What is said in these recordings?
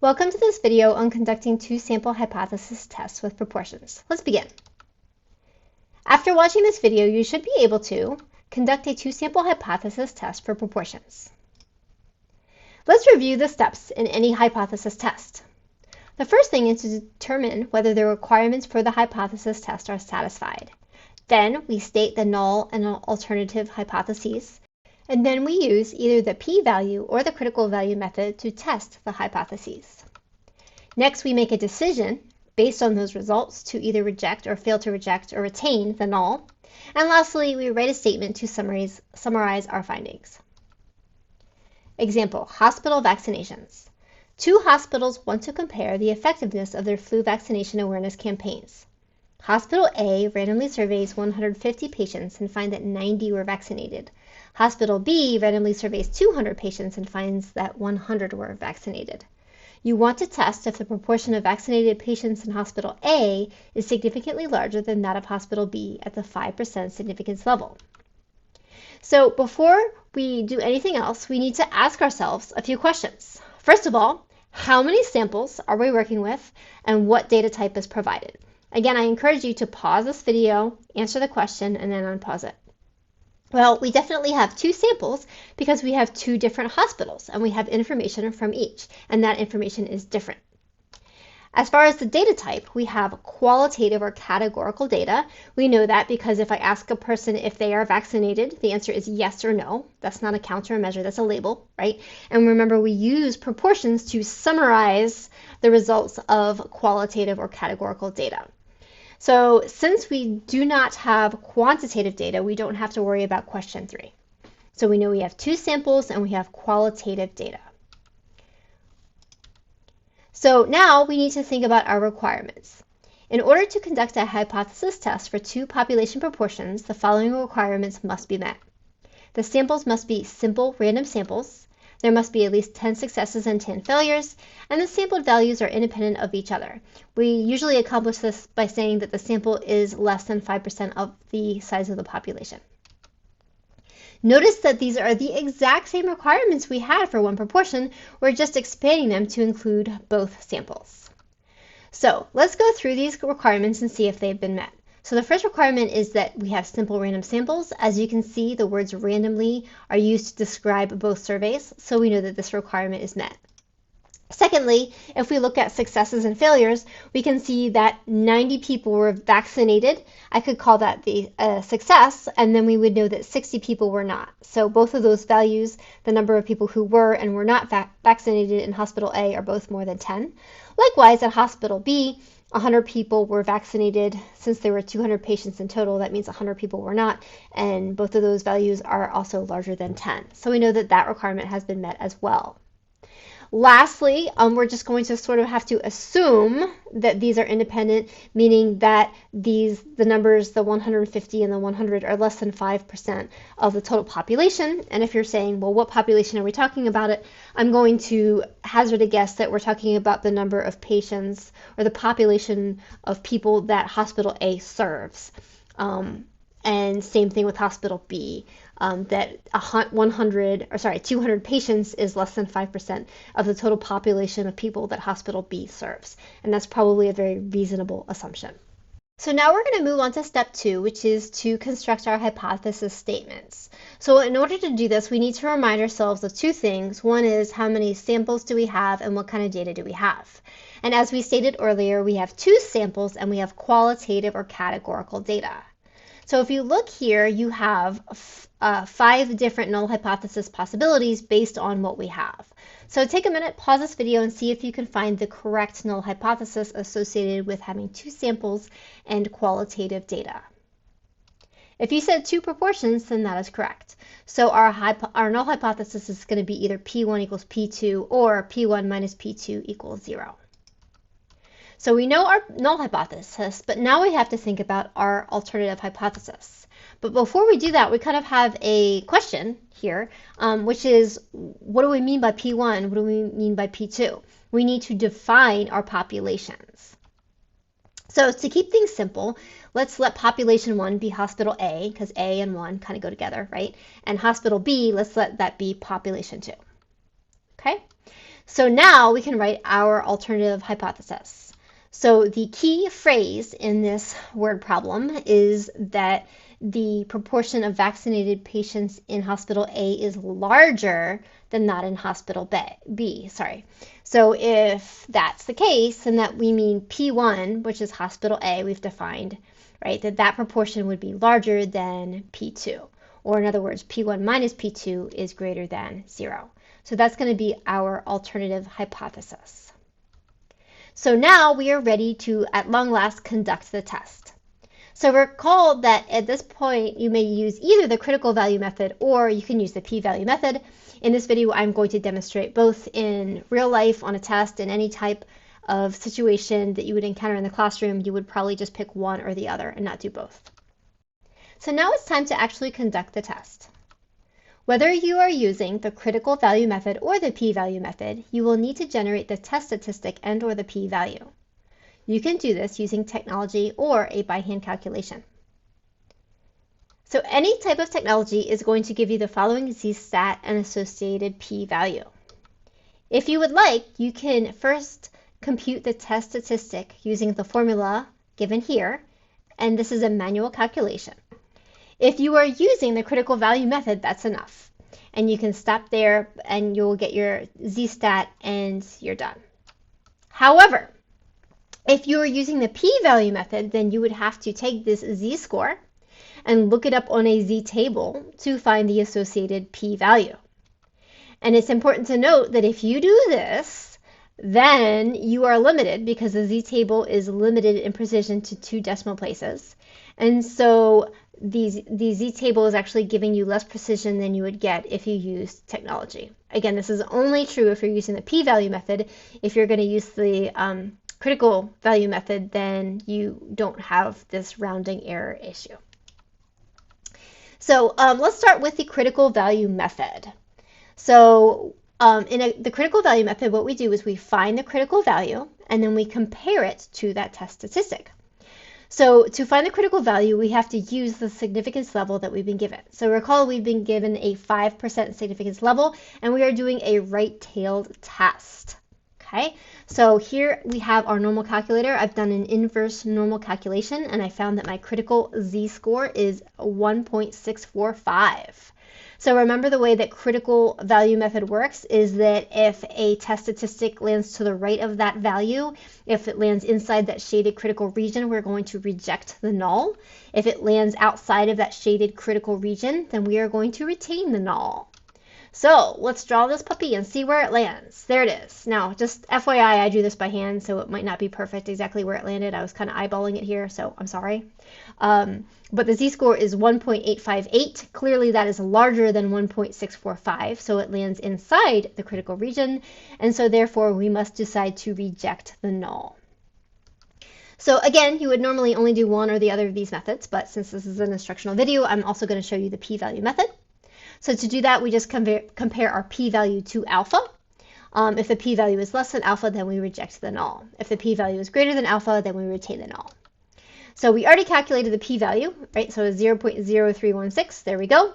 Welcome to this video on conducting two sample hypothesis tests with proportions. Let's begin. After watching this video, you should be able to conduct a two sample hypothesis test for proportions. Let's review the steps in any hypothesis test. The first thing is to determine whether the requirements for the hypothesis test are satisfied. Then we state the null and alternative hypotheses, and then we use either the p-value or the critical value method to test the hypotheses. Next, we make a decision based on those results to either reject or fail to reject or retain the null. And lastly, we write a statement to summarize our findings. Example, hospital vaccinations. Two hospitals want to compare the effectiveness of their flu vaccination awareness campaigns. Hospital A randomly surveys 150 patients and finds that 90 were vaccinated. Hospital B randomly surveys 200 patients and finds that 100 were vaccinated. You want to test if the proportion of vaccinated patients in Hospital A is significantly larger than that of Hospital B at the 5% significance level. So before we do anything else, we need to ask ourselves a few questions. First of all, how many samples are we working with and what data type is provided? Again, I encourage you to pause this video, answer the question, and then unpause it. Well, we definitely have two samples because we have two different hospitals and we have information from each, and that information is different. As far as the data type, we have qualitative or categorical data. We know that because if I ask a person if they are vaccinated, the answer is yes or no. That's not a count or a measure, that's a label, right? And remember, we use proportions to summarize the results of qualitative or categorical data. So since we do not have quantitative data, we don't have to worry about question 3. So we know we have two samples and we have qualitative data. So now we need to think about our requirements. In order to conduct a hypothesis test for two population proportions, the following requirements must be met. The samples must be simple random samples. There must be at least 10 successes and 10 failures, and the sampled values are independent of each other. We usually accomplish this by saying that the sample is less than 5% of the size of the population. Notice that these are the exact same requirements we had for one proportion. We're just expanding them to include both samples. So let's go through these requirements and see if they've been met. So the first requirement is that we have simple random samples. As you can see, the words randomly are used to describe both surveys, so we know that this requirement is met. Secondly, if we look at successes and failures, we can see that 90 people were vaccinated. I could call that the success, and then we would know that 60 people were not. So both of those values, the number of people who were and were not vaccinated in Hospital A, are both more than 10. Likewise, at Hospital B, 100 people were vaccinated. Since there were 200 patients in total, that means 100 people were not, and both of those values are also larger than 10. So we know that that requirement has been met as well. Lastly, we're just going to sort of have to assume that these are independent, meaning that the numbers, the 150 and the 100, are less than 5% of the total population. And if you're saying, well, what population are we talking about I'm going to hazard a guess that we're talking about the number of patients or the population of people that Hospital A serves. And same thing with Hospital B, that 200 patients is less than 5% of the total population of people that Hospital B serves. And that's probably a very reasonable assumption. So now we're going to move on to step 2, which is to construct our hypothesis statements. So in order to do this, we need to remind ourselves of two things. One is how many samples do we have and what kind of data do we have? And as we stated earlier, we have two samples and we have qualitative or categorical data. So if you look here, you have 5 different null hypothesis possibilities based on what we have. So take a minute, pause this video, and see if you can find the correct null hypothesis associated with having two samples and qualitative data. If you said two proportions, then that is correct. So our null hypothesis is going to be either P1 equals P2 or P1 minus P2 equals 0. So we know our null hypothesis, but now we have to think about our alternative hypothesis. But before we do that, we kind of have a question here, which is, what do we mean by P1? What do we mean by P2? We need to define our populations. So to keep things simple, let's let population 1 be Hospital A, because A and 1 kind of go together, right? And Hospital B, let's let that be population 2. Okay? So now we can write our alternative hypothesis. So the key phrase in this word problem is that the proportion of vaccinated patients in hospital A is larger than that in hospital B. So if that's the case, then that we mean P1, which is hospital A, we've defined, right, that proportion would be larger than P2. Or in other words, P1 minus P2 is greater than 0. So that's going to be our alternative hypothesis. So now we are ready to, at long last, conduct the test. So recall that at this point, you may use either the critical value method or you can use the p-value method. In this video, I'm going to demonstrate both in real life on a test and any type of situation that you would encounter in the classroom. You would probably just pick one or the other and not do both. So now it's time to actually conduct the test. Whether you are using the critical value method or the p-value method, you will need to generate the test statistic and or the p-value. You can do this using technology or a by-hand calculation. So any type of technology is going to give you the following z-stat and associated p-value. If you would like, you can first compute the test statistic using the formula given here, and this is a manual calculation. If you are using the critical value method, that's enough. And you can stop there and you'll get your z-stat and you're done. However, if you are using the p-value method, then you would have to take this z-score and look it up on a z-table to find the associated p-value. And it's important to note that if you do this, then you are limited because the z-table is limited in precision to 2 decimal places. And so the z-table is actually giving you less precision than you would get if you used technology. Again, this is only true if you're using the p-value method. If you're going to use the critical value method, then you don't have this rounding error issue. So let's start with the critical value method. So the critical value method, what we do is we find the critical value and then we compare it to that test statistic. So to find the critical value, we have to use the significance level that we've been given. So recall we've been given a 5% significance level, and we are doing a right-tailed test. Okay, so here we have our normal calculator. I've done an inverse normal calculation, and I found that my critical z-score is 1.645. So remember the way that critical value method works is that if a test statistic lands to the right of that value, if it lands inside that shaded critical region, we're going to reject the null. If it lands outside of that shaded critical region, then we are going to retain the null. So let's draw this puppy and see where it lands. There it is. Now, just FYI, I drew this by hand, so it might not be perfect exactly where it landed. I was kind of eyeballing it here, so I'm sorry. But the z-score is 1.858. Clearly, that is larger than 1.645, so it lands inside the critical region, and so therefore we must decide to reject the null. So again, you would normally only do one or the other of these methods, but since this is an instructional video, I'm also going to show you the p-value method. So to do that, we just compare our p-value to alpha. If the p-value is less than alpha, then we reject the null. If the p-value is greater than alpha, then we retain the null. So we already calculated the p-value, right? So 0.0316, there we go.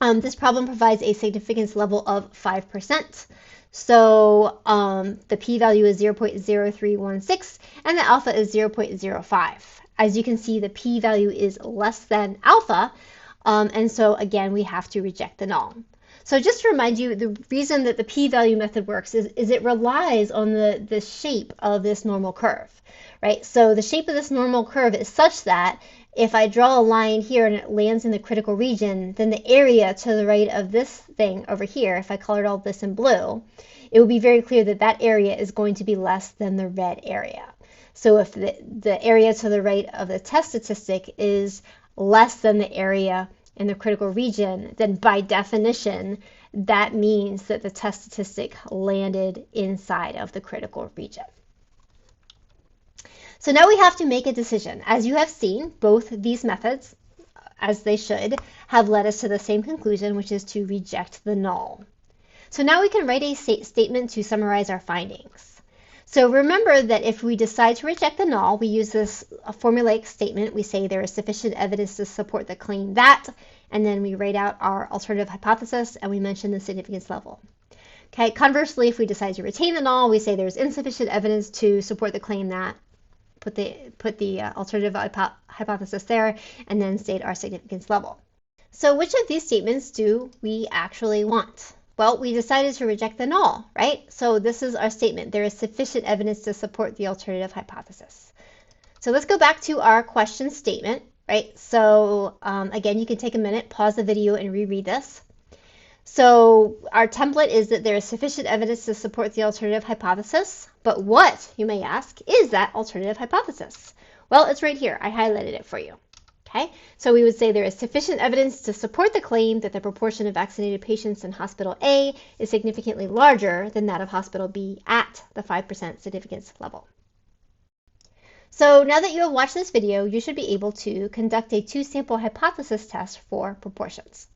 This problem provides a significance level of 5%. So the p-value is 0.0316 and the alpha is 0.05. As you can see, the p-value is less than alpha. And so again, we have to reject the null. So just to remind you, the reason that the p-value method works is it relies on the shape of this normal curve, right? So the shape of this normal curve is such that if I draw a line here and it lands in the critical region, then the area to the right of this thing over here, if I colored all this in blue, it would be very clear that that area is going to be less than the red area. So if the area to the right of the test statistic is less than the area in the critical region, then by definition, that means that the test statistic landed inside of the critical region. So now we have to make a decision. As you have seen, both these methods, as they should, have led us to the same conclusion, which is to reject the null. So now we can write a statement to summarize our findings. So remember that if we decide to reject the null, we use this formulaic statement. We say there is sufficient evidence to support the claim that, and then we write out our alternative hypothesis and we mention the significance level. Okay, conversely, if we decide to retain the null, we say there's insufficient evidence to support the claim that, put the alternative hypothesis there, and then state our significance level. So which of these statements do we actually want? Well, we decided to reject the null, right? So this is our statement. There is sufficient evidence to support the alternative hypothesis. So let's go back to our question statement, right? So again, you can take a minute, pause the video, and reread this. So our template is that there is sufficient evidence to support the alternative hypothesis. But what, you may ask, is that alternative hypothesis? Well, it's right here. I highlighted it for you. Okay, so we would say there is sufficient evidence to support the claim that the proportion of vaccinated patients in hospital A is significantly larger than that of hospital B at the 5% significance level. So now that you have watched this video, you should be able to conduct a two-sample hypothesis test for proportions.